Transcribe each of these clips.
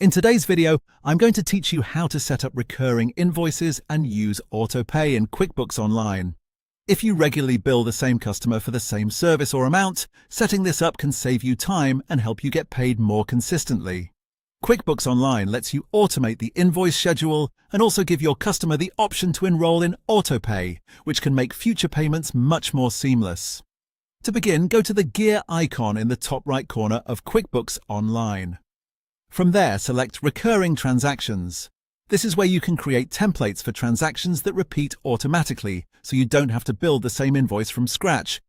In today's video, I'm going to teach you how to set up recurring invoices and use AutoPay in QuickBooks Online. If you regularly bill the same customer for the same service or amount, setting this up can save you time and help you get paid more consistently. QuickBooks Online lets you automate the invoice schedule and also give your customer the option to enroll in AutoPay, which can make future payments much more seamless. To begin, go to the gear icon in the top right corner of QuickBooks Online. From there, select Recurring Transactions. This is where you can create templates for transactions that repeat automatically, so you don't have to build the same invoice from scratch.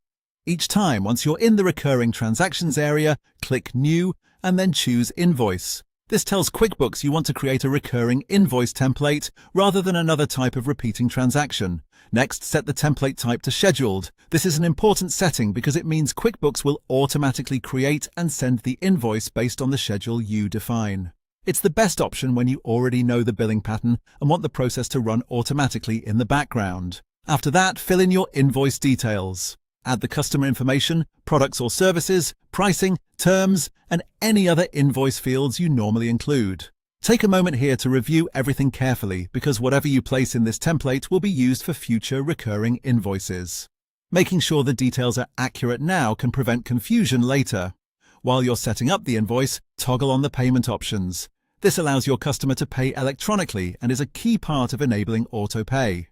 Each time, once you're in the Recurring Transactions area, click New and then choose Invoice. This tells QuickBooks you want to create a recurring invoice template rather than another type of repeating transaction. Next, set the template type to Scheduled. This is an important setting because it means QuickBooks will automatically create and send the invoice based on the schedule you define. It's the best option when you already know the billing pattern and want the process to run automatically in the background. After that, fill in your invoice details. Add the customer information, products or services, pricing, terms, and any other invoice fields you normally include. Take a moment here to review everything carefully because whatever you place in this template will be used for future recurring invoices. Making sure the details are accurate now can prevent confusion later. While you're setting up the invoice, toggle on the payment options. This allows your customer to pay electronically and is a key part of enabling AutoPay.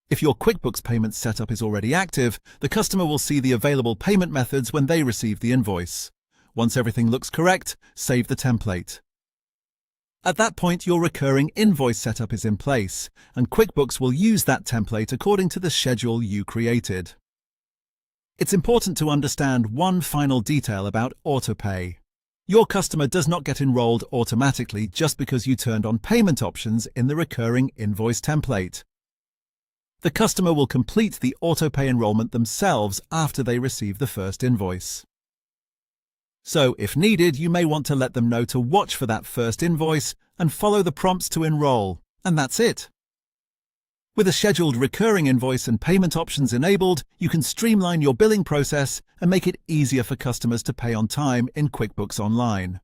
If your QuickBooks payment setup is already active, the customer will see the available payment methods when they receive the invoice. Once everything looks correct, save the template. At that point, your recurring invoice setup is in place, and QuickBooks will use that template according to the schedule you created. It's important to understand one final detail about AutoPay. Your customer does not get enrolled automatically just because you turned on payment options in the recurring invoice template. The customer will complete the AutoPay enrollment themselves after they receive the first invoice. So, if needed, you may want to let them know to watch for that first invoice and follow the prompts to enroll, and that's it. With a scheduled recurring invoice and payment options enabled, you can streamline your billing process and make it easier for customers to pay on time in QuickBooks Online.